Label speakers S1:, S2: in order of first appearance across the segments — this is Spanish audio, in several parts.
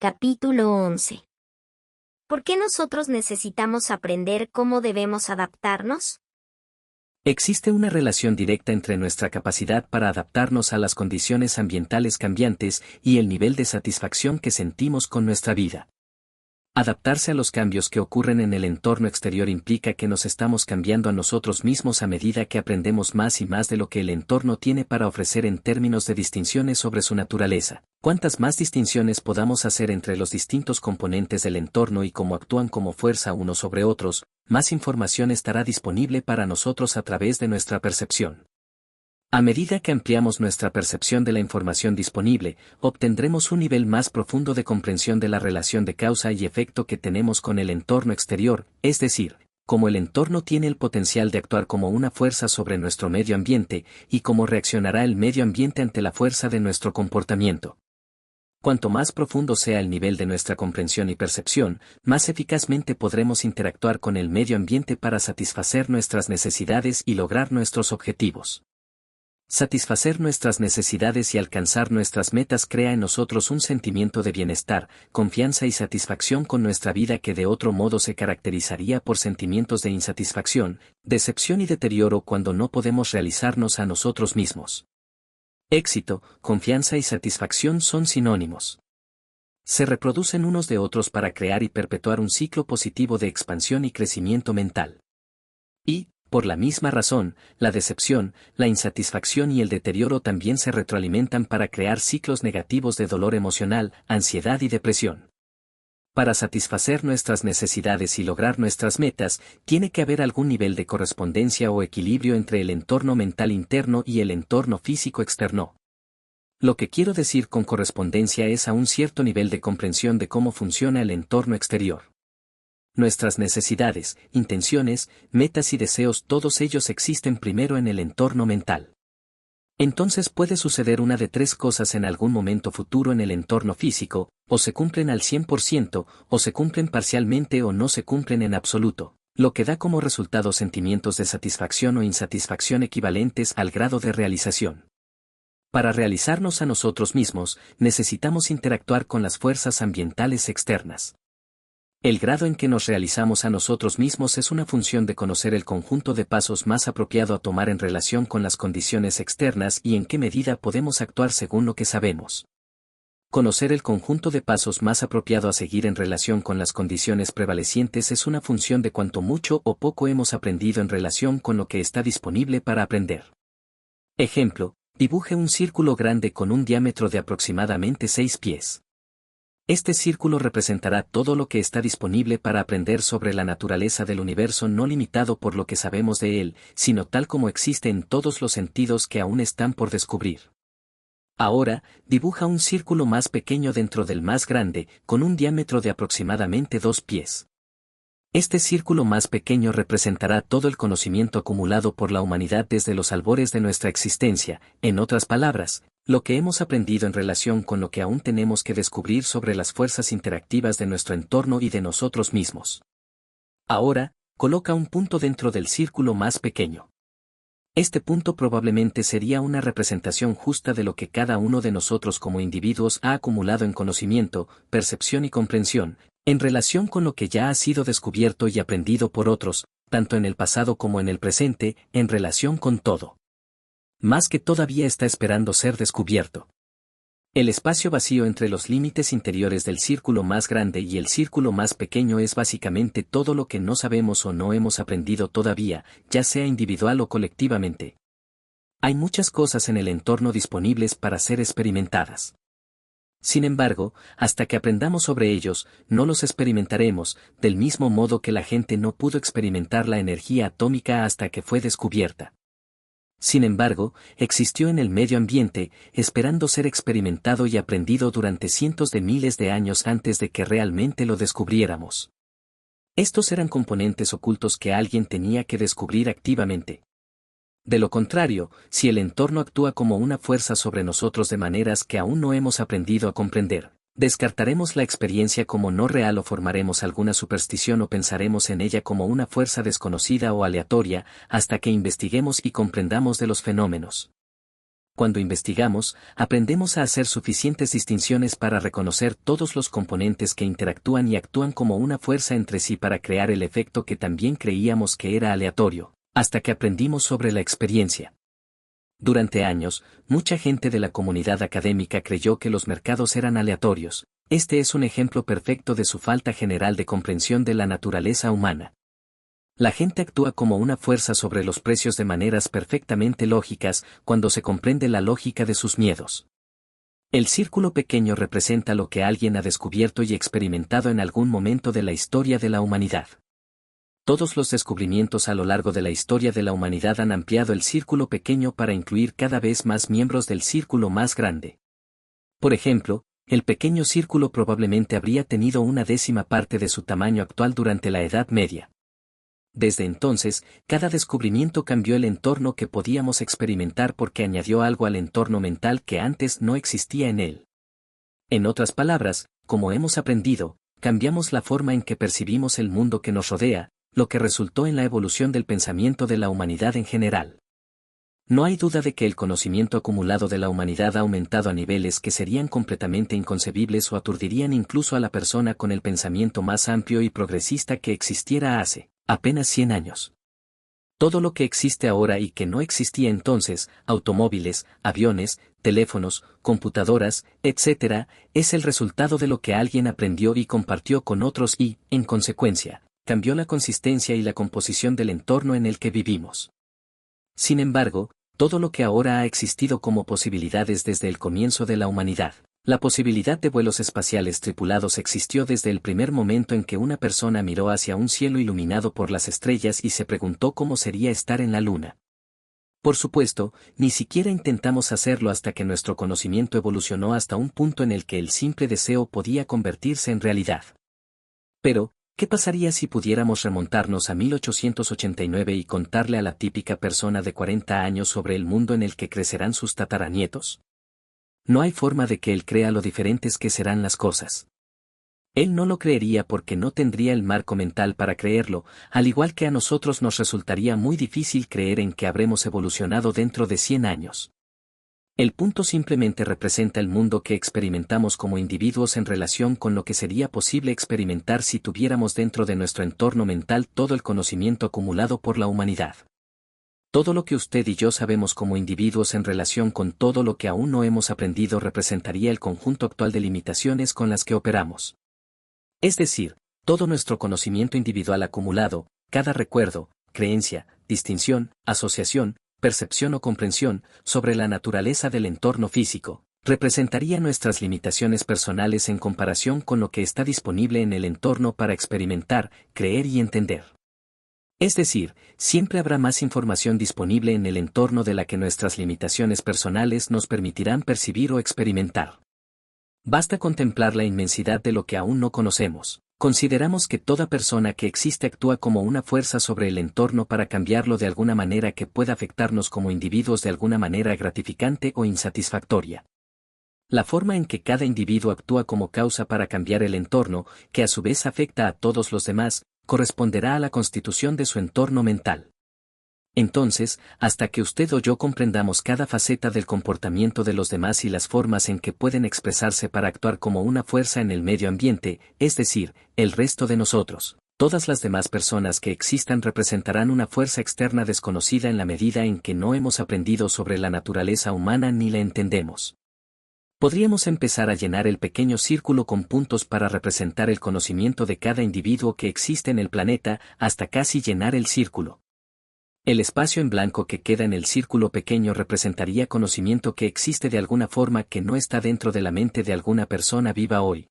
S1: Capítulo 11. ¿Por qué nosotros necesitamos aprender cómo debemos adaptarnos?
S2: Existe una relación directa entre nuestra capacidad para adaptarnos a las condiciones ambientales cambiantes y el nivel de satisfacción que sentimos con nuestra vida. Adaptarse a los cambios que ocurren en el entorno exterior implica que nos estamos cambiando a nosotros mismos a medida que aprendemos más y más de lo que el entorno tiene para ofrecer en términos de distinciones sobre su naturaleza. Cuantas más distinciones podamos hacer entre los distintos componentes del entorno y cómo actúan como fuerza unos sobre otros, más información estará disponible para nosotros a través de nuestra percepción. A medida que ampliamos nuestra percepción de la información disponible, obtendremos un nivel más profundo de comprensión de la relación de causa y efecto que tenemos con el entorno exterior, es decir, cómo el entorno tiene el potencial de actuar como una fuerza sobre nuestro medio ambiente y cómo reaccionará el medio ambiente ante la fuerza de nuestro comportamiento. Cuanto más profundo sea el nivel de nuestra comprensión y percepción, más eficazmente podremos interactuar con el medio ambiente para satisfacer nuestras necesidades y lograr nuestros objetivos. Satisfacer nuestras necesidades y alcanzar nuestras metas crea en nosotros un sentimiento de bienestar, confianza y satisfacción con nuestra vida que de otro modo se caracterizaría por sentimientos de insatisfacción, decepción y deterioro cuando no podemos realizarnos a nosotros mismos. Éxito, confianza y satisfacción son sinónimos. Se reproducen unos de otros para crear y perpetuar un ciclo positivo de expansión y crecimiento mental. Y, por la misma razón, la decepción, la insatisfacción y el deterioro también se retroalimentan para crear ciclos negativos de dolor emocional, ansiedad y depresión. Para satisfacer nuestras necesidades y lograr nuestras metas, tiene que haber algún nivel de correspondencia o equilibrio entre el entorno mental interno y el entorno físico externo. Lo que quiero decir con correspondencia es a un cierto nivel de comprensión de cómo funciona el entorno exterior. Nuestras necesidades, intenciones, metas y deseos, todos ellos existen primero en el entorno mental. Entonces puede suceder una de tres cosas en algún momento futuro en el entorno físico, o se cumplen al 100%, o se cumplen parcialmente o no se cumplen en absoluto, lo que da como resultado sentimientos de satisfacción o insatisfacción equivalentes al grado de realización. Para realizarnos a nosotros mismos, necesitamos interactuar con las fuerzas ambientales externas. El grado en que nos realizamos a nosotros mismos es una función de conocer el conjunto de pasos más apropiado a tomar en relación con las condiciones externas y en qué medida podemos actuar según lo que sabemos. Conocer el conjunto de pasos más apropiado a seguir en relación con las condiciones prevalecientes es una función de cuánto mucho o poco hemos aprendido en relación con lo que está disponible para aprender. Ejemplo, dibuje un círculo grande con un diámetro de aproximadamente 6 pies. Este círculo representará todo lo que está disponible para aprender sobre la naturaleza del universo, no limitado por lo que sabemos de él, sino tal como existe en todos los sentidos que aún están por descubrir. Ahora, dibuja un círculo más pequeño dentro del más grande, con un diámetro de aproximadamente 2 pies. Este círculo más pequeño representará todo el conocimiento acumulado por la humanidad desde los albores de nuestra existencia, en otras palabras, lo que hemos aprendido en relación con lo que aún tenemos que descubrir sobre las fuerzas interactivas de nuestro entorno y de nosotros mismos. Ahora, coloca un punto dentro del círculo más pequeño. Este punto probablemente sería una representación justa de lo que cada uno de nosotros como individuos ha acumulado en conocimiento, percepción y comprensión, en relación con lo que ya ha sido descubierto y aprendido por otros, tanto en el pasado como en el presente, en relación con todo. Más que todavía está esperando ser descubierto. El espacio vacío entre los límites interiores del círculo más grande y el círculo más pequeño es básicamente todo lo que no sabemos o no hemos aprendido todavía, ya sea individual o colectivamente. Hay muchas cosas en el entorno disponibles para ser experimentadas. Sin embargo, hasta que aprendamos sobre ellos, no los experimentaremos, del mismo modo que la gente no pudo experimentar la energía atómica hasta que fue descubierta. Sin embargo, existió en el medio ambiente, esperando ser experimentado y aprendido durante cientos de miles de años antes de que realmente lo descubriéramos. Estos eran componentes ocultos que alguien tenía que descubrir activamente. De lo contrario, si el entorno actúa como una fuerza sobre nosotros de maneras que aún no hemos aprendido a comprender, descartaremos la experiencia como no real o formaremos alguna superstición o pensaremos en ella como una fuerza desconocida o aleatoria, hasta que investiguemos y comprendamos de los fenómenos. Cuando investigamos, aprendemos a hacer suficientes distinciones para reconocer todos los componentes que interactúan y actúan como una fuerza entre sí para crear el efecto que también creíamos que era aleatorio, hasta que aprendimos sobre la experiencia. Durante años, mucha gente de la comunidad académica creyó que los mercados eran aleatorios. Este es un ejemplo perfecto de su falta general de comprensión de la naturaleza humana. La gente actúa como una fuerza sobre los precios de maneras perfectamente lógicas cuando se comprende la lógica de sus miedos. El círculo pequeño representa lo que alguien ha descubierto y experimentado en algún momento de la historia de la humanidad. Todos los descubrimientos a lo largo de la historia de la humanidad han ampliado el círculo pequeño para incluir cada vez más miembros del círculo más grande. Por ejemplo, el pequeño círculo probablemente habría tenido una décima parte de su tamaño actual durante la Edad Media. Desde entonces, cada descubrimiento cambió el entorno que podíamos experimentar porque añadió algo al entorno mental que antes no existía en él. En otras palabras, como hemos aprendido, cambiamos la forma en que percibimos el mundo que nos rodea, lo que resultó en la evolución del pensamiento de la humanidad en general. No hay duda de que el conocimiento acumulado de la humanidad ha aumentado a niveles que serían completamente inconcebibles o aturdirían incluso a la persona con el pensamiento más amplio y progresista que existiera hace apenas 100 años. Todo lo que existe ahora y que no existía entonces, automóviles, aviones, teléfonos, computadoras, etc., es el resultado de lo que alguien aprendió y compartió con otros y, en consecuencia, cambió la consistencia y la composición del entorno en el que vivimos. Sin embargo, todo lo que ahora ha existido como posibilidades desde el comienzo de la humanidad. La posibilidad de vuelos espaciales tripulados existió desde el primer momento en que una persona miró hacia un cielo iluminado por las estrellas y se preguntó cómo sería estar en la Luna. Por supuesto, ni siquiera intentamos hacerlo hasta que nuestro conocimiento evolucionó hasta un punto en el que el simple deseo podía convertirse en realidad. Pero, ¿qué pasaría si pudiéramos remontarnos a 1889 y contarle a la típica persona de 40 años sobre el mundo en el que crecerán sus tataranietos? No hay forma de que él crea lo diferentes que serán las cosas. Él no lo creería porque no tendría el marco mental para creerlo, al igual que a nosotros nos resultaría muy difícil creer en que habremos evolucionado dentro de 100 años. El punto simplemente representa el mundo que experimentamos como individuos en relación con lo que sería posible experimentar si tuviéramos dentro de nuestro entorno mental todo el conocimiento acumulado por la humanidad. Todo lo que usted y yo sabemos como individuos en relación con todo lo que aún no hemos aprendido representaría el conjunto actual de limitaciones con las que operamos. Es decir, todo nuestro conocimiento individual acumulado, cada recuerdo, creencia, distinción, asociación, percepción o comprensión sobre la naturaleza del entorno físico, representaría nuestras limitaciones personales en comparación con lo que está disponible en el entorno para experimentar, creer y entender. Es decir, siempre habrá más información disponible en el entorno de la que nuestras limitaciones personales nos permitirán percibir o experimentar. Basta contemplar la inmensidad de lo que aún no conocemos. Consideramos que toda persona que existe actúa como una fuerza sobre el entorno para cambiarlo de alguna manera que pueda afectarnos como individuos de alguna manera gratificante o insatisfactoria. La forma en que cada individuo actúa como causa para cambiar el entorno, que a su vez afecta a todos los demás, corresponderá a la constitución de su entorno mental. Entonces, hasta que usted o yo comprendamos cada faceta del comportamiento de los demás y las formas en que pueden expresarse para actuar como una fuerza en el medio ambiente, es decir, el resto de nosotros, todas las demás personas que existan representarán una fuerza externa desconocida en la medida en que no hemos aprendido sobre la naturaleza humana ni la entendemos. Podríamos empezar a llenar el pequeño círculo con puntos para representar el conocimiento de cada individuo que existe en el planeta hasta casi llenar el círculo. El espacio en blanco que queda en el círculo pequeño representaría conocimiento que existe de alguna forma que no está dentro de la mente de alguna persona viva hoy.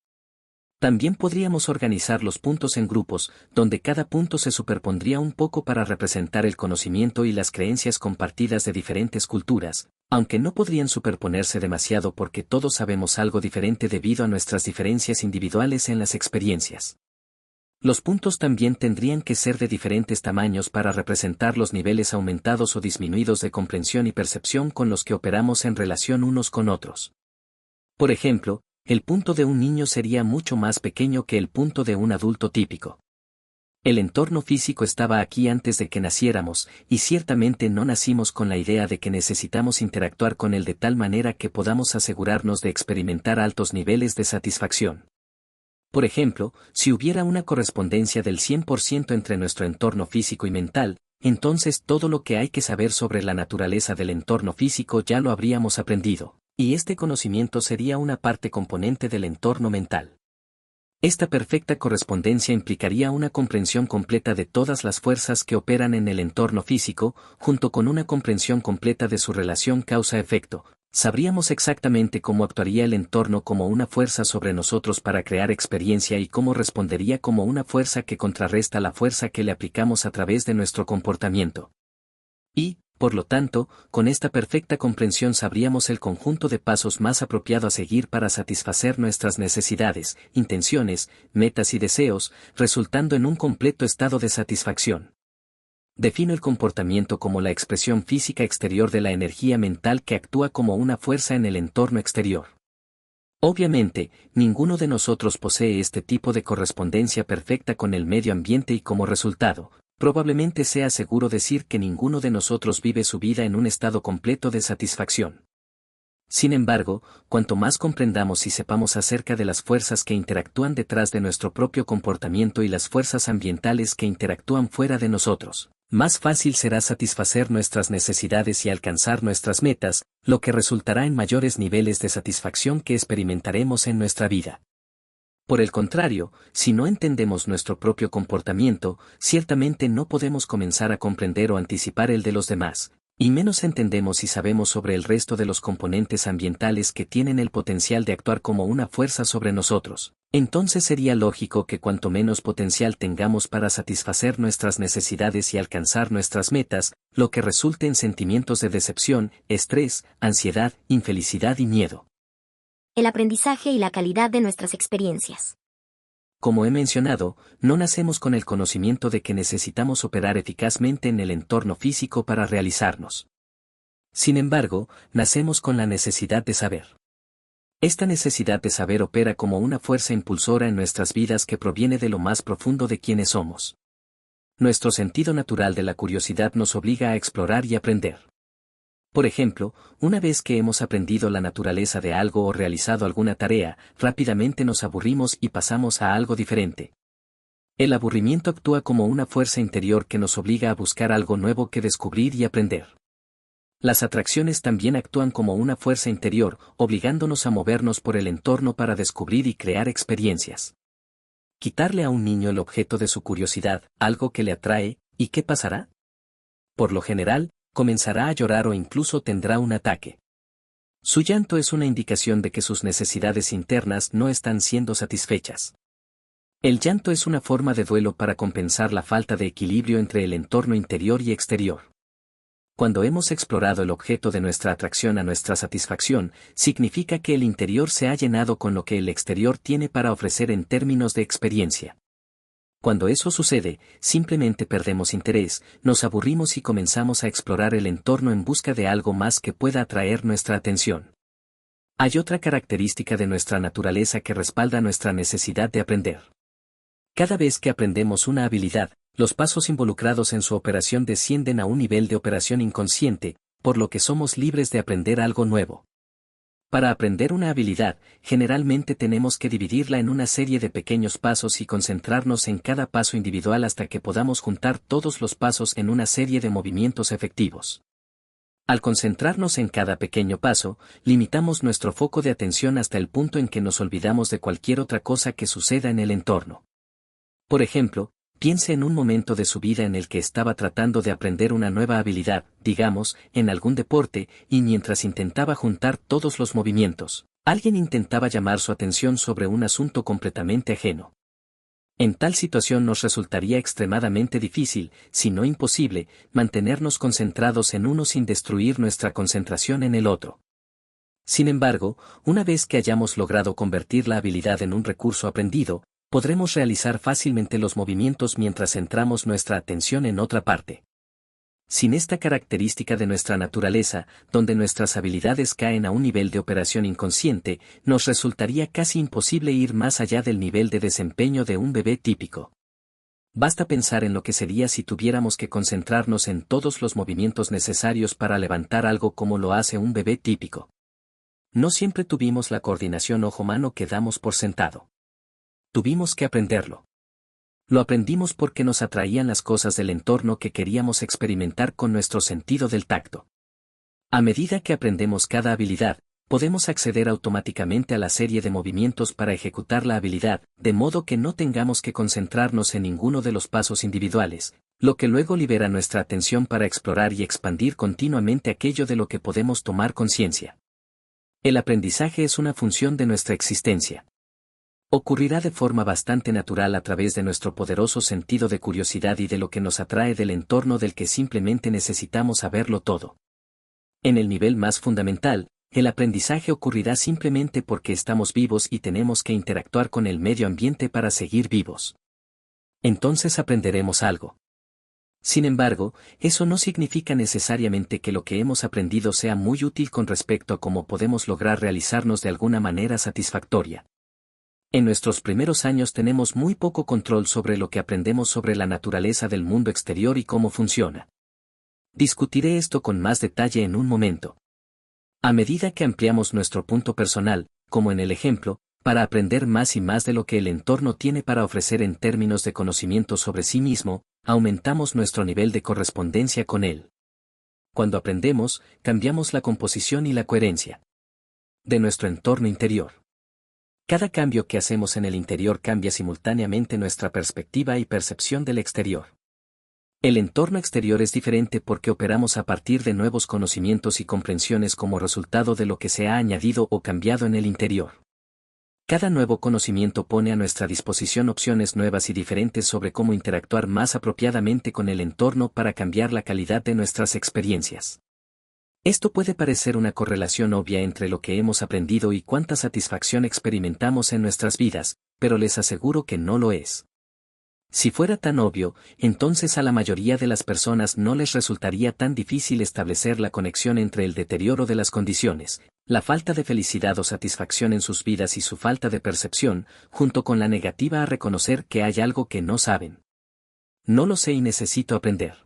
S2: También podríamos organizar los puntos en grupos, donde cada punto se superpondría un poco para representar el conocimiento y las creencias compartidas de diferentes culturas, aunque no podrían superponerse demasiado porque todos sabemos algo diferente debido a nuestras diferencias individuales en las experiencias. Los puntos también tendrían que ser de diferentes tamaños para representar los niveles aumentados o disminuidos de comprensión y percepción con los que operamos en relación unos con otros. Por ejemplo, el punto de un niño sería mucho más pequeño que el punto de un adulto típico. El entorno físico estaba aquí antes de que naciéramos, y ciertamente no nacimos con la idea de que necesitamos interactuar con él de tal manera que podamos asegurarnos de experimentar altos niveles de satisfacción. Por ejemplo, si hubiera una correspondencia del 100% entre nuestro entorno físico y mental, entonces todo lo que hay que saber sobre la naturaleza del entorno físico ya lo habríamos aprendido, y este conocimiento sería una parte componente del entorno mental. Esta perfecta correspondencia implicaría una comprensión completa de todas las fuerzas que operan en el entorno físico, junto con una comprensión completa de su relación causa-efecto. Sabríamos exactamente cómo actuaría el entorno como una fuerza sobre nosotros para crear experiencia y cómo respondería como una fuerza que contrarresta la fuerza que le aplicamos a través de nuestro comportamiento. Y, por lo tanto, con esta perfecta comprensión sabríamos el conjunto de pasos más apropiado a seguir para satisfacer nuestras necesidades, intenciones, metas y deseos, resultando en un completo estado de satisfacción. Defino el comportamiento como la expresión física exterior de la energía mental que actúa como una fuerza en el entorno exterior. Obviamente, ninguno de nosotros posee este tipo de correspondencia perfecta con el medio ambiente y como resultado, probablemente sea seguro decir que ninguno de nosotros vive su vida en un estado completo de satisfacción. Sin embargo, cuanto más comprendamos y sepamos acerca de las fuerzas que interactúan detrás de nuestro propio comportamiento y las fuerzas ambientales que interactúan fuera de nosotros, más fácil será satisfacer nuestras necesidades y alcanzar nuestras metas, lo que resultará en mayores niveles de satisfacción que experimentaremos en nuestra vida. Por el contrario, si no entendemos nuestro propio comportamiento, ciertamente no podemos comenzar a comprender o anticipar el de los demás, y menos entendemos y sabemos sobre el resto de los componentes ambientales que tienen el potencial de actuar como una fuerza sobre nosotros. Entonces sería lógico que cuanto menos potencial tengamos para satisfacer nuestras necesidades y alcanzar nuestras metas, lo que resulte en sentimientos de decepción, estrés, ansiedad, infelicidad y miedo.
S1: El aprendizaje y la calidad de nuestras experiencias.
S2: Como he mencionado, no nacemos con el conocimiento de que necesitamos operar eficazmente en el entorno físico para realizarnos. Sin embargo, nacemos con la necesidad de saber. Esta necesidad de saber opera como una fuerza impulsora en nuestras vidas que proviene de lo más profundo de quienes somos. Nuestro sentido natural de la curiosidad nos obliga a explorar y aprender. Por ejemplo, una vez que hemos aprendido la naturaleza de algo o realizado alguna tarea, rápidamente nos aburrimos y pasamos a algo diferente. El aburrimiento actúa como una fuerza interior que nos obliga a buscar algo nuevo que descubrir y aprender. Las atracciones también actúan como una fuerza interior, obligándonos a movernos por el entorno para descubrir y crear experiencias. Quitarle a un niño el objeto de su curiosidad, algo que le atrae, ¿y qué pasará? Por lo general, comenzará a llorar o incluso tendrá un ataque. Su llanto es una indicación de que sus necesidades internas no están siendo satisfechas. El llanto es una forma de duelo para compensar la falta de equilibrio entre el entorno interior y exterior. Cuando hemos explorado el objeto de nuestra atracción a nuestra satisfacción, significa que el interior se ha llenado con lo que el exterior tiene para ofrecer en términos de experiencia. Cuando eso sucede, simplemente perdemos interés, nos aburrimos y comenzamos a explorar el entorno en busca de algo más que pueda atraer nuestra atención. Hay otra característica de nuestra naturaleza que respalda nuestra necesidad de aprender. Cada vez que aprendemos una habilidad, los pasos involucrados en su operación descienden a un nivel de operación inconsciente, por lo que somos libres de aprender algo nuevo. Para aprender una habilidad, generalmente tenemos que dividirla en una serie de pequeños pasos y concentrarnos en cada paso individual hasta que podamos juntar todos los pasos en una serie de movimientos efectivos. Al concentrarnos en cada pequeño paso, limitamos nuestro foco de atención hasta el punto en que nos olvidamos de cualquier otra cosa que suceda en el entorno. Por ejemplo, piense en un momento de su vida en el que estaba tratando de aprender una nueva habilidad, digamos, en algún deporte, y mientras intentaba juntar todos los movimientos, alguien intentaba llamar su atención sobre un asunto completamente ajeno. En tal situación nos resultaría extremadamente difícil, si no imposible, mantenernos concentrados en uno sin destruir nuestra concentración en el otro. Sin embargo, una vez que hayamos logrado convertir la habilidad en un recurso aprendido, podremos realizar fácilmente los movimientos mientras centramos nuestra atención en otra parte. Sin esta característica de nuestra naturaleza, donde nuestras habilidades caen a un nivel de operación inconsciente, nos resultaría casi imposible ir más allá del nivel de desempeño de un bebé típico. Basta pensar en lo que sería si tuviéramos que concentrarnos en todos los movimientos necesarios para levantar algo como lo hace un bebé típico. No siempre tuvimos la coordinación ojo-mano que damos por sentado. Tuvimos que aprenderlo. Lo aprendimos porque nos atraían las cosas del entorno que queríamos experimentar con nuestro sentido del tacto. A medida que aprendemos cada habilidad, podemos acceder automáticamente a la serie de movimientos para ejecutar la habilidad, de modo que no tengamos que concentrarnos en ninguno de los pasos individuales, lo que luego libera nuestra atención para explorar y expandir continuamente aquello de lo que podemos tomar conciencia. El aprendizaje es una función de nuestra existencia. Ocurrirá de forma bastante natural a través de nuestro poderoso sentido de curiosidad y de lo que nos atrae del entorno del que simplemente necesitamos saberlo todo. En el nivel más fundamental, el aprendizaje ocurrirá simplemente porque estamos vivos y tenemos que interactuar con el medio ambiente para seguir vivos. Entonces aprenderemos algo. Sin embargo, eso no significa necesariamente que lo que hemos aprendido sea muy útil con respecto a cómo podemos lograr realizarnos de alguna manera satisfactoria. En nuestros primeros años tenemos muy poco control sobre lo que aprendemos sobre la naturaleza del mundo exterior y cómo funciona. Discutiré esto con más detalle en un momento. A medida que ampliamos nuestro punto personal, como en el ejemplo, para aprender más y más de lo que el entorno tiene para ofrecer en términos de conocimiento sobre sí mismo, aumentamos nuestro nivel de correspondencia con él. Cuando aprendemos, cambiamos la composición y la coherencia de nuestro entorno interior. Cada cambio que hacemos en el interior cambia simultáneamente nuestra perspectiva y percepción del exterior. El entorno exterior es diferente porque operamos a partir de nuevos conocimientos y comprensiones como resultado de lo que se ha añadido o cambiado en el interior. Cada nuevo conocimiento pone a nuestra disposición opciones nuevas y diferentes sobre cómo interactuar más apropiadamente con el entorno para cambiar la calidad de nuestras experiencias. Esto puede parecer una correlación obvia entre lo que hemos aprendido y cuánta satisfacción experimentamos en nuestras vidas, pero les aseguro que no lo es. Si fuera tan obvio, entonces a la mayoría de las personas no les resultaría tan difícil establecer la conexión entre el deterioro de las condiciones, la falta de felicidad o satisfacción en sus vidas y su falta de percepción, junto con la negativa a reconocer que hay algo que no saben. No lo sé y necesito aprender.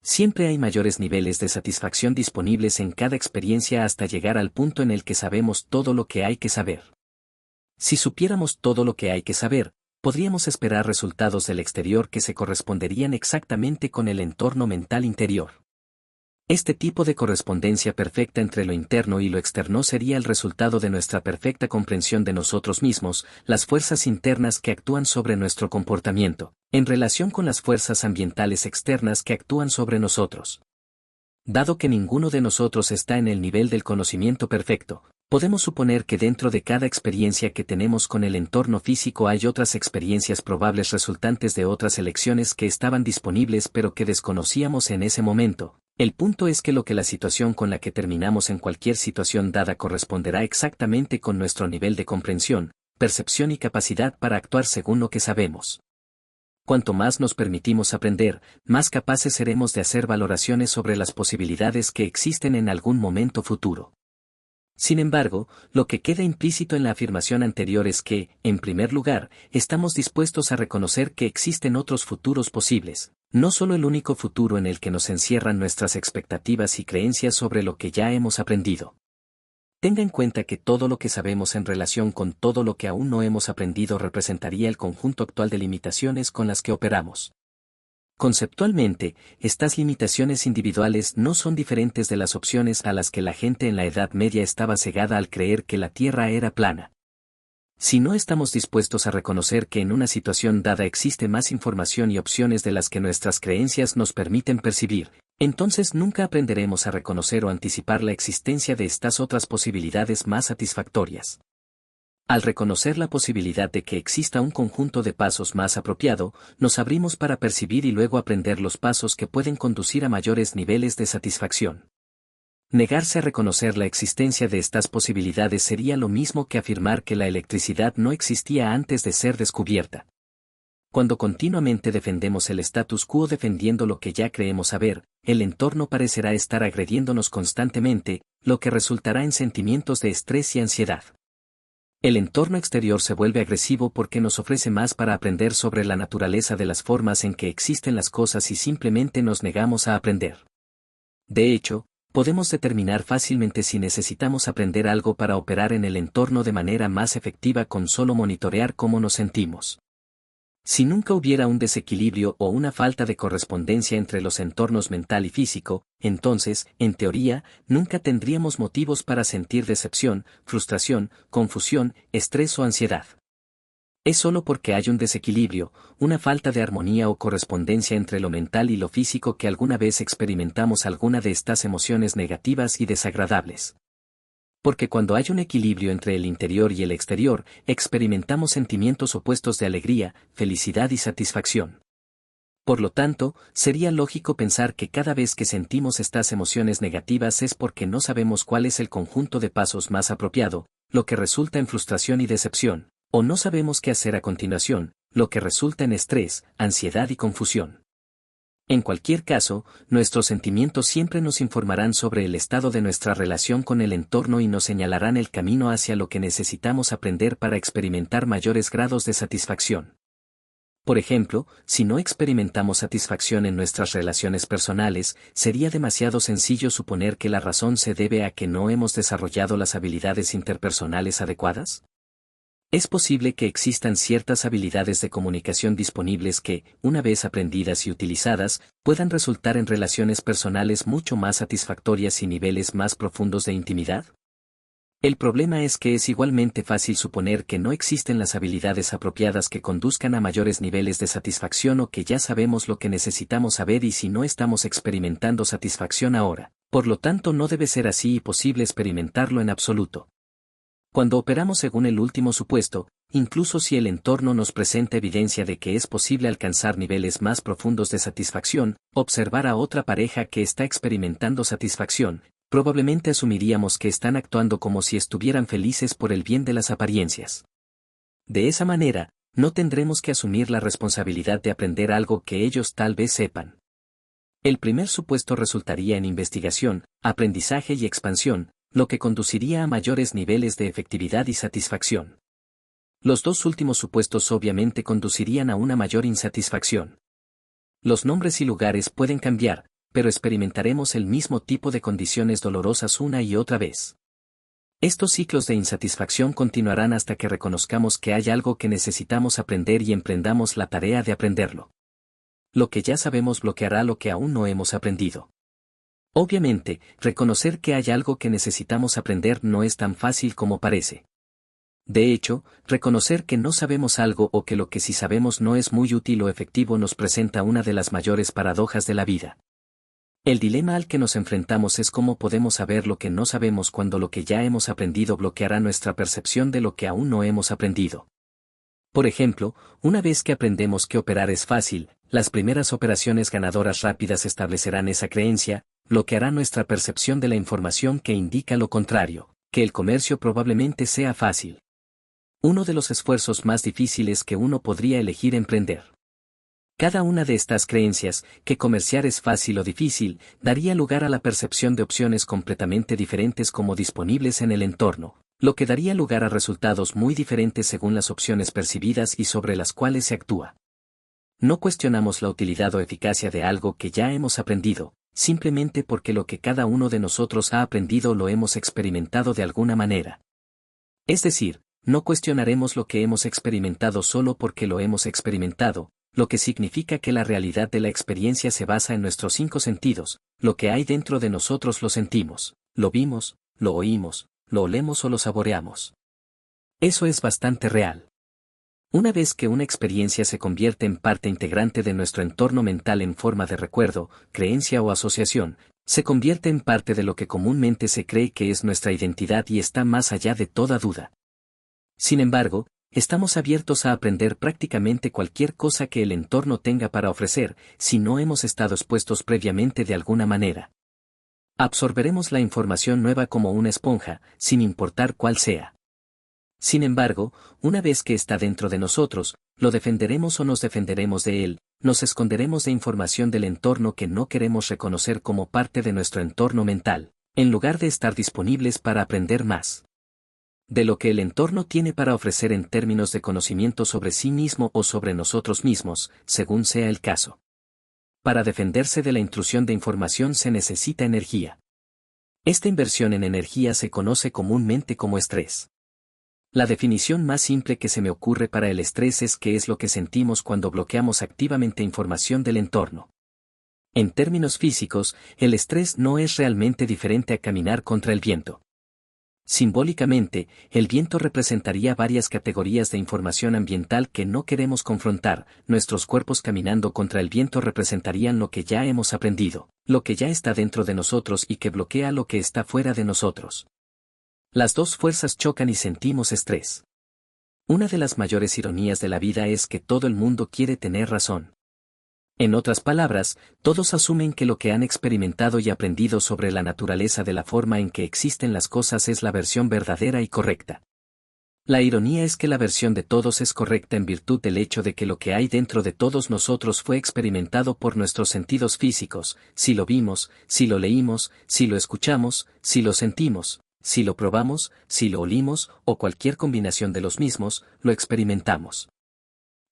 S2: Siempre hay mayores niveles de satisfacción disponibles en cada experiencia hasta llegar al punto en el que sabemos todo lo que hay que saber. Si supiéramos todo lo que hay que saber, podríamos esperar resultados del exterior que se corresponderían exactamente con el entorno mental interior. Este tipo de correspondencia perfecta entre lo interno y lo externo sería el resultado de nuestra perfecta comprensión de nosotros mismos, las fuerzas internas que actúan sobre nuestro comportamiento, en relación con las fuerzas ambientales externas que actúan sobre nosotros. Dado que ninguno de nosotros está en el nivel del conocimiento perfecto, podemos suponer que dentro de cada experiencia que tenemos con el entorno físico hay otras experiencias probables resultantes de otras elecciones que estaban disponibles pero que desconocíamos en ese momento. El punto es que lo que la situación con la que terminamos en cualquier situación dada corresponderá exactamente con nuestro nivel de comprensión, percepción y capacidad para actuar según lo que sabemos. Cuanto más nos permitimos aprender, más capaces seremos de hacer valoraciones sobre las posibilidades que existen en algún momento futuro. Sin embargo, lo que queda implícito en la afirmación anterior es que, en primer lugar, estamos dispuestos a reconocer que existen otros futuros posibles, no solo el único futuro en el que nos encierran nuestras expectativas y creencias sobre lo que ya hemos aprendido. Tenga en cuenta que todo lo que sabemos en relación con todo lo que aún no hemos aprendido representaría el conjunto actual de limitaciones con las que operamos. Conceptualmente, estas limitaciones individuales no son diferentes de las opciones a las que la gente en la Edad Media estaba cegada al creer que la Tierra era plana. Si no estamos dispuestos a reconocer que en una situación dada existe más información y opciones de las que nuestras creencias nos permiten percibir, entonces nunca aprenderemos a reconocer o anticipar la existencia de estas otras posibilidades más satisfactorias. Al reconocer la posibilidad de que exista un conjunto de pasos más apropiado, nos abrimos para percibir y luego aprender los pasos que pueden conducir a mayores niveles de satisfacción. Negarse a reconocer la existencia de estas posibilidades sería lo mismo que afirmar que la electricidad no existía antes de ser descubierta. Cuando continuamente defendemos el status quo defendiendo lo que ya creemos saber, el entorno parecerá estar agrediéndonos constantemente, lo que resultará en sentimientos de estrés y ansiedad. El entorno exterior se vuelve agresivo porque nos ofrece más para aprender sobre la naturaleza de las formas en que existen las cosas y simplemente nos negamos a aprender. De hecho, podemos determinar fácilmente si necesitamos aprender algo para operar en el entorno de manera más efectiva con solo monitorear cómo nos sentimos. Si nunca hubiera un desequilibrio o una falta de correspondencia entre los entornos mental y físico, entonces, en teoría, nunca tendríamos motivos para sentir decepción, frustración, confusión, estrés o ansiedad. Es solo porque hay un desequilibrio, una falta de armonía o correspondencia entre lo mental y lo físico que alguna vez experimentamos alguna de estas emociones negativas y desagradables. Porque cuando hay un equilibrio entre el interior y el exterior, experimentamos sentimientos opuestos de alegría, felicidad y satisfacción. Por lo tanto, sería lógico pensar que cada vez que sentimos estas emociones negativas es porque no sabemos cuál es el conjunto de pasos más apropiado, lo que resulta en frustración y decepción, o no sabemos qué hacer a continuación, lo que resulta en estrés, ansiedad y confusión. En cualquier caso, nuestros sentimientos siempre nos informarán sobre el estado de nuestra relación con el entorno y nos señalarán el camino hacia lo que necesitamos aprender para experimentar mayores grados de satisfacción. Por ejemplo, si no experimentamos satisfacción en nuestras relaciones personales, sería demasiado sencillo suponer que la razón se debe a que no hemos desarrollado las habilidades interpersonales adecuadas. Es posible que existan ciertas habilidades de comunicación disponibles que, una vez aprendidas y utilizadas, puedan resultar en relaciones personales mucho más satisfactorias y niveles más profundos de intimidad. El problema es que es igualmente fácil suponer que no existen las habilidades apropiadas que conduzcan a mayores niveles de satisfacción o que ya sabemos lo que necesitamos saber y si no estamos experimentando satisfacción ahora, por lo tanto no debe ser así y posible experimentarlo en absoluto. Cuando operamos según el último supuesto, incluso si el entorno nos presenta evidencia de que es posible alcanzar niveles más profundos de satisfacción, observar a otra pareja que está experimentando satisfacción, probablemente asumiríamos que están actuando como si estuvieran felices por el bien de las apariencias. De esa manera, no tendremos que asumir la responsabilidad de aprender algo que ellos tal vez sepan. El primer supuesto resultaría en investigación, aprendizaje y expansión, lo que conduciría a mayores niveles de efectividad y satisfacción. Los dos últimos supuestos obviamente conducirían a una mayor insatisfacción. Los nombres y lugares pueden cambiar, pero experimentaremos el mismo tipo de condiciones dolorosas una y otra vez. Estos ciclos de insatisfacción continuarán hasta que reconozcamos que hay algo que necesitamos aprender y emprendamos la tarea de aprenderlo. Lo que ya sabemos bloqueará lo que aún no hemos aprendido. Obviamente, reconocer que hay algo que necesitamos aprender no es tan fácil como parece. De hecho, reconocer que no sabemos algo o que lo que sí sabemos no es muy útil o efectivo nos presenta una de las mayores paradojas de la vida. El dilema al que nos enfrentamos es cómo podemos saber lo que no sabemos cuando lo que ya hemos aprendido bloqueará nuestra percepción de lo que aún no hemos aprendido. Por ejemplo, una vez que aprendemos que operar es fácil, las primeras operaciones ganadoras rápidas establecerán esa creencia, bloqueará nuestra percepción de la información que indica lo contrario, que el comercio probablemente sea fácil. Uno de los esfuerzos más difíciles que uno podría elegir emprender. Cada una de estas creencias, que comerciar es fácil o difícil, daría lugar a la percepción de opciones completamente diferentes como disponibles en el entorno, lo que daría lugar a resultados muy diferentes según las opciones percibidas y sobre las cuales se actúa. No cuestionamos la utilidad o eficacia de algo que ya hemos aprendido, simplemente porque lo que cada uno de nosotros ha aprendido lo hemos experimentado de alguna manera. Es decir, no cuestionaremos lo que hemos experimentado solo porque lo hemos experimentado, lo que significa que la realidad de la experiencia se basa en nuestros 5 sentidos, lo que hay dentro de nosotros lo sentimos, lo vimos, lo oímos, lo olemos o lo saboreamos. Eso es bastante real. Una vez que una experiencia se convierte en parte integrante de nuestro entorno mental en forma de recuerdo, creencia o asociación, se convierte en parte de lo que comúnmente se cree que es nuestra identidad y está más allá de toda duda. Sin embargo, estamos abiertos a aprender prácticamente cualquier cosa que el entorno tenga para ofrecer, si no hemos estado expuestos previamente de alguna manera. Absorberemos la información nueva como una esponja, sin importar cuál sea. Sin embargo, una vez que está dentro de nosotros, lo defenderemos o nos defenderemos de él, nos esconderemos de información del entorno que no queremos reconocer como parte de nuestro entorno mental, en lugar de estar disponibles para aprender más. de lo que el entorno tiene para ofrecer en términos de conocimiento sobre sí mismo o sobre nosotros mismos, según sea el caso. Para defenderse de la intrusión de información se necesita energía. Esta inversión en energía se conoce comúnmente como estrés. La definición más simple que se me ocurre para el estrés es que es lo que sentimos cuando bloqueamos activamente información del entorno. En términos físicos, el estrés no es realmente diferente a caminar contra el viento. Simbólicamente, el viento representaría varias categorías de información ambiental que no queremos confrontar, nuestros cuerpos caminando contra el viento representarían lo que ya hemos aprendido, lo que ya está dentro de nosotros y que bloquea lo que está fuera de nosotros. Las dos fuerzas chocan y sentimos estrés. Una de las mayores ironías de la vida es que todo el mundo quiere tener razón. En otras palabras, todos asumen que lo que han experimentado y aprendido sobre la naturaleza de la forma en que existen las cosas es la versión verdadera y correcta. La ironía es que la versión de todos es correcta en virtud del hecho de que lo que hay dentro de todos nosotros fue experimentado por nuestros sentidos físicos, si lo vimos, si lo leímos, si lo escuchamos, si lo sentimos, si lo probamos, si lo olimos, o cualquier combinación de los mismos, lo experimentamos.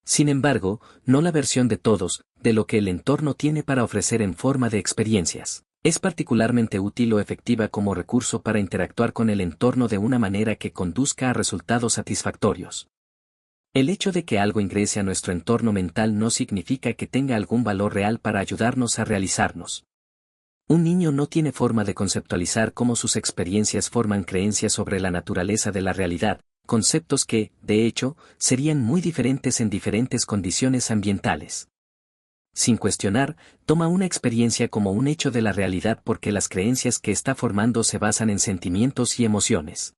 S2: Sin embargo, no la versión de todos, de lo que el entorno tiene para ofrecer en forma de experiencias. Es particularmente útil o efectiva como recurso para interactuar con el entorno de una manera que conduzca a resultados satisfactorios. El hecho de que algo ingrese a nuestro entorno mental no significa que tenga algún valor real para ayudarnos a realizarnos. Un niño no tiene forma de conceptualizar cómo sus experiencias forman creencias sobre la naturaleza de la realidad, conceptos que, de hecho, serían muy diferentes en diferentes condiciones ambientales. Sin cuestionar, toma una experiencia como un hecho de la realidad porque las creencias que está formando se basan en sentimientos y emociones.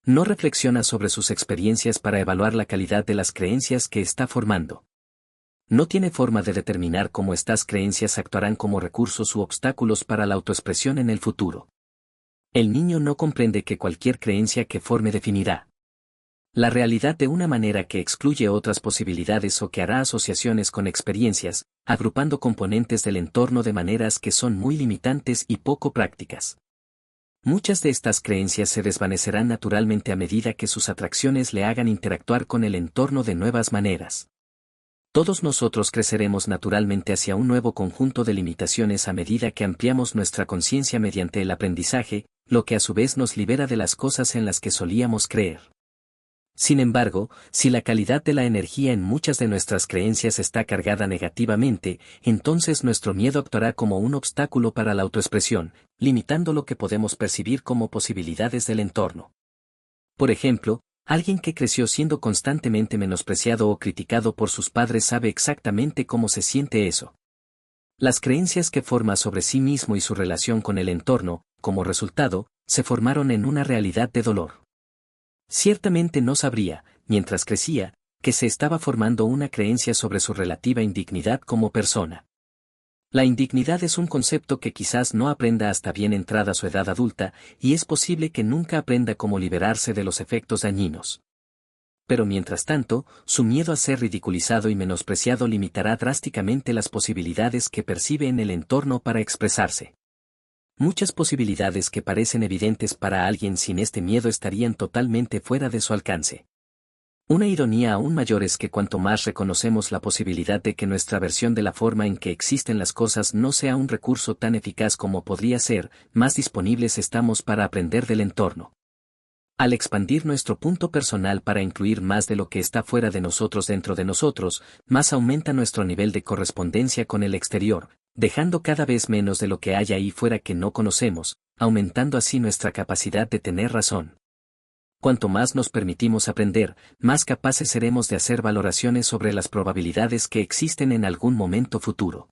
S2: No reflexiona sobre sus experiencias para evaluar la calidad de las creencias que está formando. No tiene forma de determinar cómo estas creencias actuarán como recursos u obstáculos para la autoexpresión en el futuro. El niño no comprende que cualquier creencia que forme definirá la realidad de una manera que excluye otras posibilidades o que hará asociaciones con experiencias, agrupando componentes del entorno de maneras que son muy limitantes y poco prácticas. Muchas de estas creencias se desvanecerán naturalmente a medida que sus atracciones le hagan interactuar con el entorno de nuevas maneras. Todos nosotros creceremos naturalmente hacia un nuevo conjunto de limitaciones a medida que ampliamos nuestra conciencia mediante el aprendizaje, lo que a su vez nos libera de las cosas en las que solíamos creer. Sin embargo, si la calidad de la energía en muchas de nuestras creencias está cargada negativamente, entonces nuestro miedo actuará como un obstáculo para la autoexpresión, limitando lo que podemos percibir como posibilidades del entorno. Por ejemplo, alguien que creció siendo constantemente menospreciado o criticado por sus padres sabe exactamente cómo se siente eso. Las creencias que forma sobre sí mismo y su relación con el entorno, como resultado, se formaron en una realidad de dolor. Ciertamente no sabría, mientras crecía, que se estaba formando una creencia sobre su relativa indignidad como persona. La indignidad es un concepto que quizás no aprenda hasta bien entrada su edad adulta, y es posible que nunca aprenda cómo liberarse de los efectos dañinos. Pero mientras tanto, su miedo a ser ridiculizado y menospreciado limitará drásticamente las posibilidades que percibe en el entorno para expresarse. Muchas posibilidades que parecen evidentes para alguien sin este miedo estarían totalmente fuera de su alcance. Una ironía aún mayor es que cuanto más reconocemos la posibilidad de que nuestra versión de la forma en que existen las cosas no sea un recurso tan eficaz como podría ser, más disponibles estamos para aprender del entorno. Al expandir nuestro punto personal para incluir más de lo que está fuera de nosotros dentro de nosotros, más aumenta nuestro nivel de correspondencia con el exterior, dejando cada vez menos de lo que hay ahí fuera que no conocemos, aumentando así nuestra capacidad de tener razón. Cuanto más nos permitimos aprender, más capaces seremos de hacer valoraciones sobre las probabilidades que existen en algún momento futuro.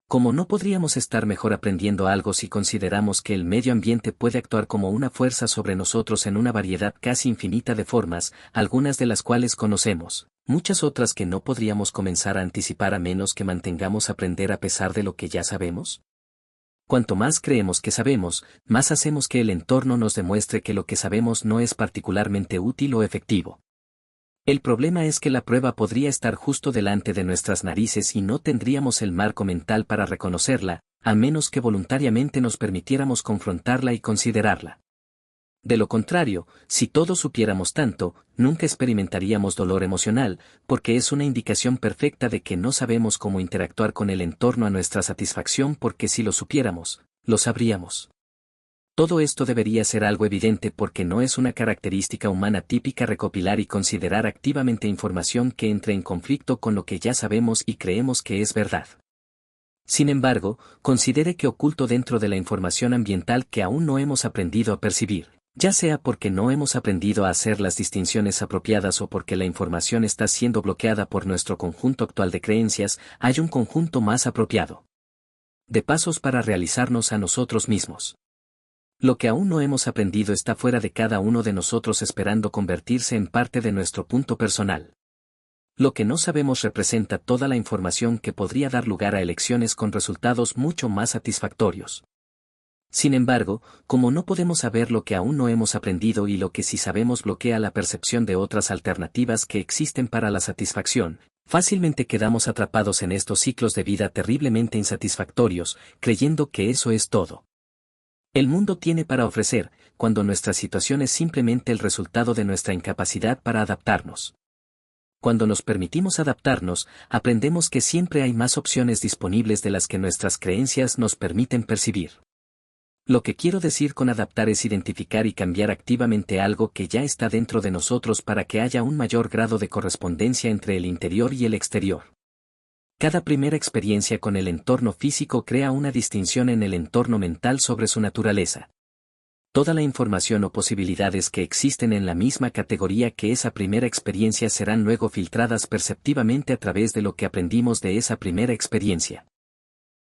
S2: Como no podríamos estar mejor aprendiendo algo si consideramos que el medio ambiente puede actuar como una fuerza sobre nosotros en una variedad casi infinita de formas, algunas de las cuales conocemos, muchas otras que no podríamos comenzar a anticipar a menos que mantengamos aprender a pesar de lo que ya sabemos? Cuanto más creemos que sabemos, más hacemos que el entorno nos demuestre que lo que sabemos no es particularmente útil o efectivo. El problema es que la prueba podría estar justo delante de nuestras narices y no tendríamos el marco mental para reconocerla, a menos que voluntariamente nos permitiéramos confrontarla y considerarla. De lo contrario, si todos supiéramos tanto, nunca experimentaríamos dolor emocional, porque es una indicación perfecta de que no sabemos cómo interactuar con el entorno a nuestra satisfacción, porque si lo supiéramos, lo sabríamos. Todo esto debería ser algo evidente porque no es una característica humana típica recopilar y considerar activamente información que entre en conflicto con lo que ya sabemos y creemos que es verdad. Sin embargo, considere que oculto dentro de la información ambiental que aún no hemos aprendido a percibir, ya sea porque no hemos aprendido a hacer las distinciones apropiadas o porque la información está siendo bloqueada por nuestro conjunto actual de creencias, hay un conjunto más apropiado de pasos para realizarnos a nosotros mismos. Lo que aún no hemos aprendido está fuera de cada uno de nosotros esperando convertirse en parte de nuestro punto personal. Lo que no sabemos representa toda la información que podría dar lugar a elecciones con resultados mucho más satisfactorios. Sin embargo, como no podemos saber lo que aún no hemos aprendido y lo que sí sabemos bloquea la percepción de otras alternativas que existen para la satisfacción, fácilmente quedamos atrapados en estos ciclos de vida terriblemente insatisfactorios, creyendo que eso es todo. El mundo tiene para ofrecer, cuando nuestra situación es simplemente el resultado de nuestra incapacidad para adaptarnos. Cuando nos permitimos adaptarnos, aprendemos que siempre hay más opciones disponibles de las que nuestras creencias nos permiten percibir. Lo que quiero decir con adaptar es identificar y cambiar activamente algo que ya está dentro de nosotros para que haya un mayor grado de correspondencia entre el interior y el exterior. Cada primera experiencia con el entorno físico crea una distinción en el entorno mental sobre su naturaleza. Toda la información o posibilidades que existen en la misma categoría que esa primera experiencia serán luego filtradas perceptivamente a través de lo que aprendimos de esa primera experiencia.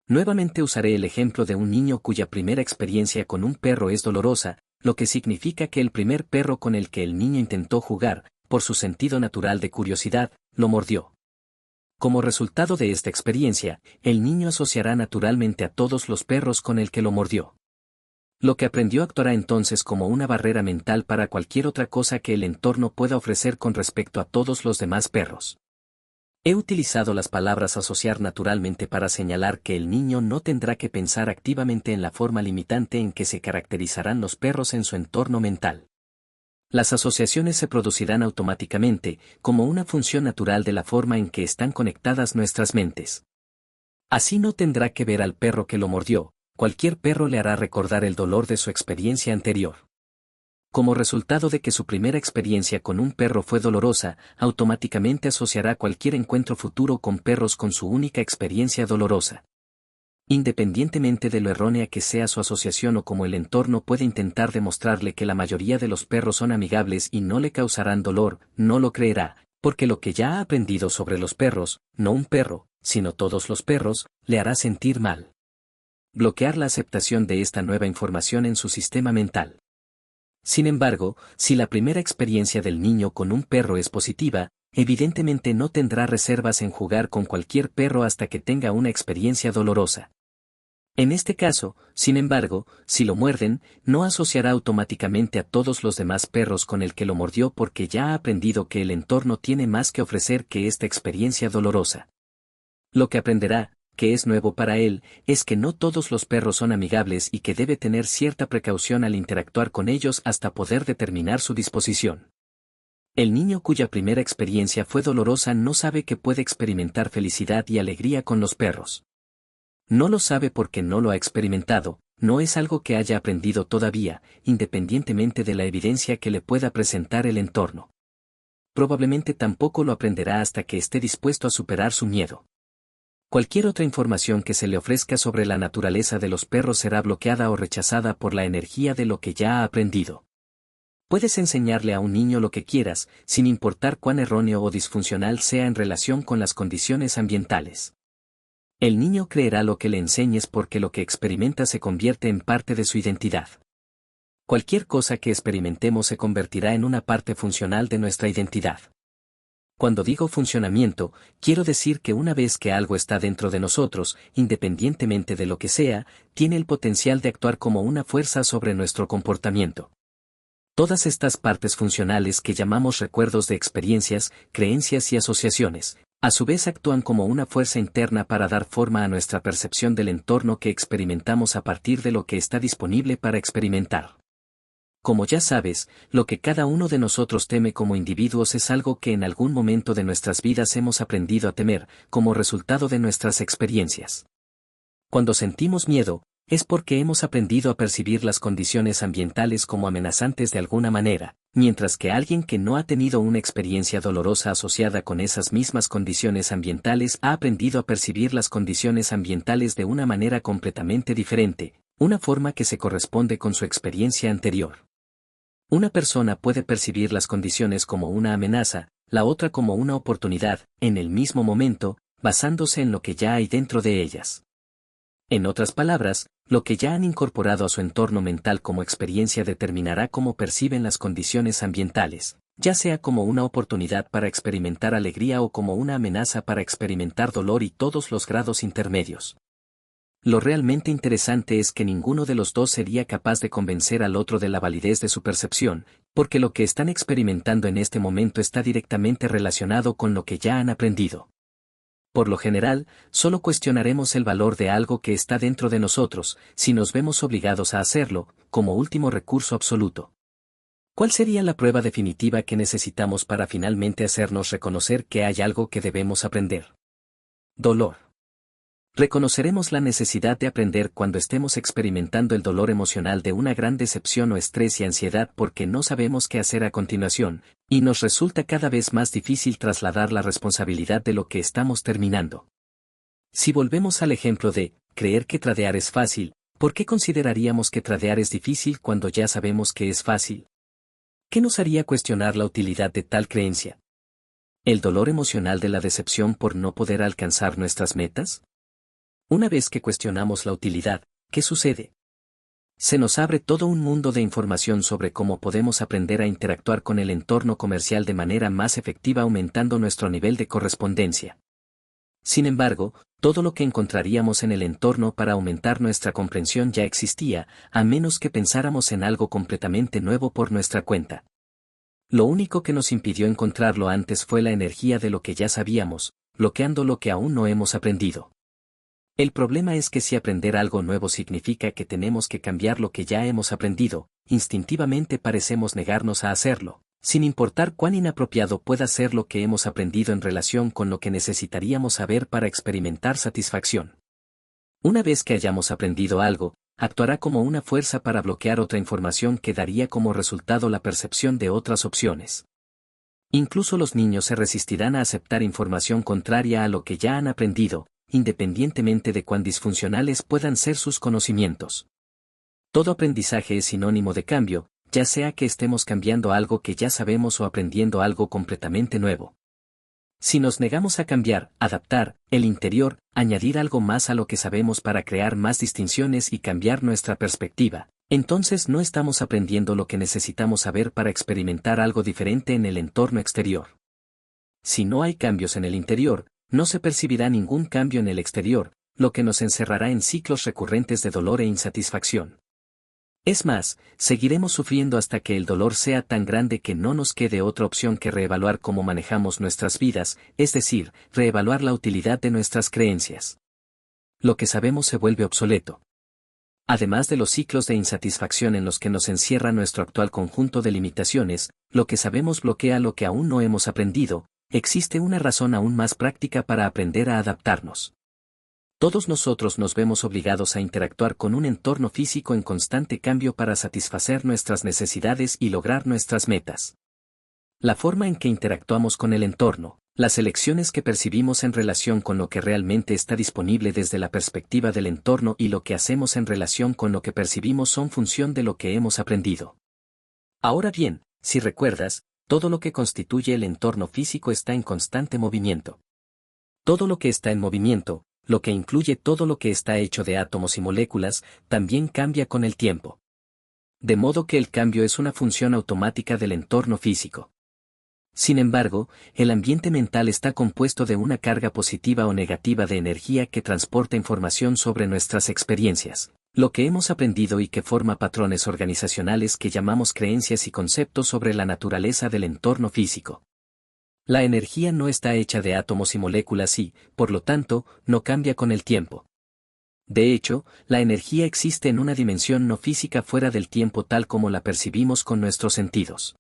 S2: Nuevamente usaré el ejemplo de un niño cuya primera experiencia con un perro es dolorosa, lo que significa que el primer perro con el que el niño intentó jugar, por su sentido natural de curiosidad, lo mordió. Como resultado de esta experiencia, el niño asociará naturalmente a todos los perros con el que lo mordió. Lo que aprendió actuará entonces como una barrera mental para cualquier otra cosa que el entorno pueda ofrecer con respecto a todos los demás perros. He utilizado las palabras asociar naturalmente para señalar que el niño no tendrá que pensar activamente en la forma limitante en que se caracterizarán los perros en su entorno mental. Las asociaciones se producirán automáticamente, como una función natural de la forma en que están conectadas nuestras mentes. Así no tendrá que ver al perro que lo mordió, cualquier perro le hará recordar el dolor de su experiencia anterior. Como resultado de que su primera experiencia con un perro fue dolorosa, automáticamente asociará cualquier encuentro futuro con perros con su única experiencia dolorosa. Independientemente de lo errónea que sea su asociación o como el entorno puede intentar demostrarle que la mayoría de los perros son amigables y no le causarán dolor, no lo creerá, porque lo que ya ha aprendido sobre los perros, no un perro, sino todos los perros, le hará sentir mal. Bloquear la aceptación de esta nueva información en su sistema mental. Sin embargo, si la primera experiencia del niño con un perro es positiva, evidentemente no tendrá reservas en jugar con cualquier perro hasta que tenga una experiencia dolorosa. En este caso, sin embargo, si lo muerden, no asociará automáticamente a todos los demás perros con el que lo mordió porque ya ha aprendido que el entorno tiene más que ofrecer que esta experiencia dolorosa. Lo que aprenderá, que es nuevo para él, es que no todos los perros son amigables y que debe tener cierta precaución al interactuar con ellos hasta poder determinar su disposición. El niño cuya primera experiencia fue dolorosa no sabe que puede experimentar felicidad y alegría con los perros. No lo sabe porque no lo ha experimentado, no es algo que haya aprendido todavía, independientemente de la evidencia que le pueda presentar el entorno. Probablemente tampoco lo aprenderá hasta que esté dispuesto a superar su miedo. Cualquier otra información que se le ofrezca sobre la naturaleza de los perros será bloqueada o rechazada por la energía de lo que ya ha aprendido. Puedes enseñarle a un niño lo que quieras, sin importar cuán erróneo o disfuncional sea en relación con las condiciones ambientales. El niño creerá lo que le enseñes porque lo que experimenta se convierte en parte de su identidad. Cualquier cosa que experimentemos se convertirá en una parte funcional de nuestra identidad. Cuando digo funcionamiento, quiero decir que una vez que algo está dentro de nosotros, independientemente de lo que sea, tiene el potencial de actuar como una fuerza sobre nuestro comportamiento. Todas estas partes funcionales que llamamos recuerdos de experiencias, creencias y asociaciones, a su vez actúan como una fuerza interna para dar forma a nuestra percepción del entorno que experimentamos a partir de lo que está disponible para experimentar. Como ya sabes, lo que cada uno de nosotros teme como individuos es algo que en algún momento de nuestras vidas hemos aprendido a temer, como resultado de nuestras experiencias. Cuando sentimos miedo, es porque hemos aprendido a percibir las condiciones ambientales como amenazantes de alguna manera, mientras que alguien que no ha tenido una experiencia dolorosa asociada con esas mismas condiciones ambientales ha aprendido a percibir las condiciones ambientales de una manera completamente diferente, una forma que se corresponde con su experiencia anterior. Una persona puede percibir las condiciones como una amenaza, la otra como una oportunidad, en el mismo momento, basándose en lo que ya hay dentro de ellas. En otras palabras, lo que ya han incorporado a su entorno mental como experiencia determinará cómo perciben las condiciones ambientales, ya sea como una oportunidad para experimentar alegría o como una amenaza para experimentar dolor y todos los grados intermedios. Lo realmente interesante es que ninguno de los dos sería capaz de convencer al otro de la validez de su percepción, porque lo que están experimentando en este momento está directamente relacionado con lo que ya han aprendido. Por lo general, solo cuestionaremos el valor de algo que está dentro de nosotros, si nos vemos obligados a hacerlo, como último recurso absoluto. ¿Cuál sería la prueba definitiva que necesitamos para finalmente hacernos reconocer que hay algo que debemos aprender? Dolor. Reconoceremos la necesidad de aprender cuando estemos experimentando el dolor emocional de una gran decepción o estrés y ansiedad porque no sabemos qué hacer a continuación, y nos resulta cada vez más difícil trasladar la responsabilidad de lo que estamos terminando. Si volvemos al ejemplo de creer que tradear es fácil, ¿por qué consideraríamos que tradear es difícil cuando ya sabemos que es fácil? ¿Qué nos haría cuestionar la utilidad de tal creencia? ¿El dolor emocional de la decepción por no poder alcanzar nuestras metas? Una vez que cuestionamos la utilidad, ¿qué sucede? Se nos abre todo un mundo de información sobre cómo podemos aprender a interactuar con el entorno comercial de manera más efectiva aumentando nuestro nivel de correspondencia. Sin embargo, todo lo que encontraríamos en el entorno para aumentar nuestra comprensión ya existía, a menos que pensáramos en algo completamente nuevo por nuestra cuenta. Lo único que nos impidió encontrarlo antes fue la energía de lo que ya sabíamos, bloqueando lo que aún no hemos aprendido. El problema es que si aprender algo nuevo significa que tenemos que cambiar lo que ya hemos aprendido, instintivamente parecemos negarnos a hacerlo, sin importar cuán inapropiado pueda ser lo que hemos aprendido en relación con lo que necesitaríamos saber para experimentar satisfacción. Una vez que hayamos aprendido algo, actuará como una fuerza para bloquear otra información que daría como resultado la percepción de otras opciones. Incluso los niños se resistirán a aceptar información contraria a lo que ya han aprendido, independientemente de cuán disfuncionales puedan ser sus conocimientos. Todo aprendizaje es sinónimo de cambio, ya sea que estemos cambiando algo que ya sabemos o aprendiendo algo completamente nuevo. Si nos negamos a cambiar, adaptar, el interior, añadir algo más a lo que sabemos para crear más distinciones y cambiar nuestra perspectiva, entonces no estamos aprendiendo lo que necesitamos saber para experimentar algo diferente en el entorno exterior. Si no hay cambios en el interior, no se percibirá ningún cambio en el exterior, lo que nos encerrará en ciclos recurrentes de dolor e insatisfacción. Es más, seguiremos sufriendo hasta que el dolor sea tan grande que no nos quede otra opción que reevaluar cómo manejamos nuestras vidas, es decir, reevaluar la utilidad de nuestras creencias. Lo que sabemos se vuelve obsoleto. Además de los ciclos de insatisfacción en los que nos encierra nuestro actual conjunto de limitaciones, lo que sabemos bloquea lo que aún no hemos aprendido. Existe una razón aún más práctica para aprender a adaptarnos. Todos nosotros nos vemos obligados a interactuar con un entorno físico en constante cambio para satisfacer nuestras necesidades y lograr nuestras metas. La forma en que interactuamos con el entorno, las elecciones que percibimos en relación con lo que realmente está disponible desde la perspectiva del entorno y lo que hacemos en relación con lo que percibimos son función de lo que hemos aprendido. Ahora bien, si recuerdas, todo lo que constituye el entorno físico está en constante movimiento. Todo lo que está en movimiento, lo que incluye todo lo que está hecho de átomos y moléculas, también cambia con el tiempo. De modo que el cambio es una función automática del entorno físico. Sin embargo, el ambiente mental está compuesto de una carga positiva o negativa de energía que transporta información sobre nuestras experiencias, lo que hemos aprendido y que forma patrones organizacionales que llamamos creencias y conceptos sobre la naturaleza del entorno físico. La energía no está hecha de átomos y moléculas y, por lo tanto, no cambia con el tiempo. De hecho, la energía existe en una dimensión no física fuera del tiempo tal como la percibimos con nuestros sentidos.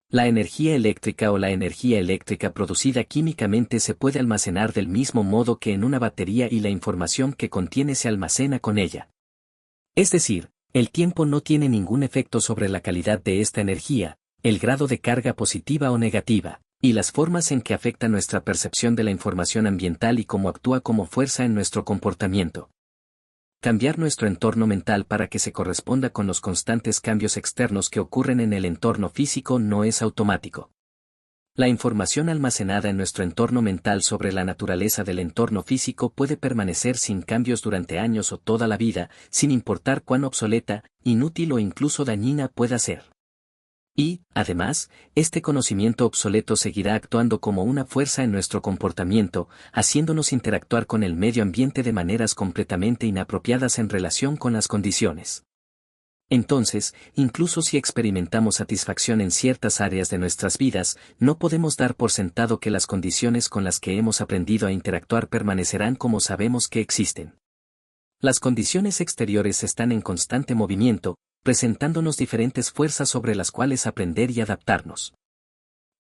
S2: La energía eléctrica o la energía eléctrica producida químicamente se puede almacenar del mismo modo que en una batería y la información que contiene se almacena con ella. Es decir, el tiempo no tiene ningún efecto sobre la calidad de esta energía, el grado de carga positiva o negativa, y las formas en que afecta nuestra percepción de la información ambiental y cómo actúa como fuerza en nuestro comportamiento. Cambiar nuestro entorno mental para que se corresponda con los constantes cambios externos que ocurren en el entorno físico no es automático. La información almacenada en nuestro entorno mental sobre la naturaleza del entorno físico puede permanecer sin cambios durante años o toda la vida, sin importar cuán obsoleta, inútil o incluso dañina pueda ser. Y, además, este conocimiento obsoleto seguirá actuando como una fuerza en nuestro comportamiento, haciéndonos interactuar con el medio ambiente de maneras completamente inapropiadas en relación con las condiciones. Entonces, incluso si experimentamos satisfacción en ciertas áreas de nuestras vidas, no podemos dar por sentado que las condiciones con las que hemos aprendido a interactuar permanecerán como sabemos que existen. Las condiciones exteriores están en constante movimiento, presentándonos diferentes fuerzas sobre las cuales aprender y adaptarnos.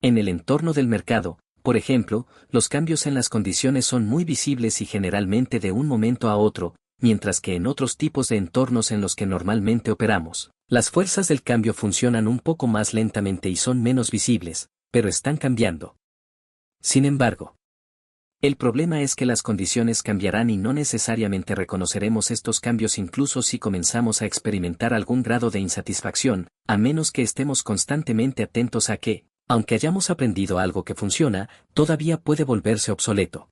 S2: En el entorno del mercado, por ejemplo, los cambios en las condiciones son muy visibles y generalmente de un momento a otro, mientras que en otros tipos de entornos en los que normalmente operamos, las fuerzas del cambio funcionan un poco más lentamente y son menos visibles, pero están cambiando. Sin embargo, el problema es que las condiciones cambiarán y no necesariamente reconoceremos estos cambios incluso si comenzamos a experimentar algún grado de insatisfacción, a menos que estemos constantemente atentos a que, aunque hayamos aprendido algo que funciona, todavía puede volverse obsoleto.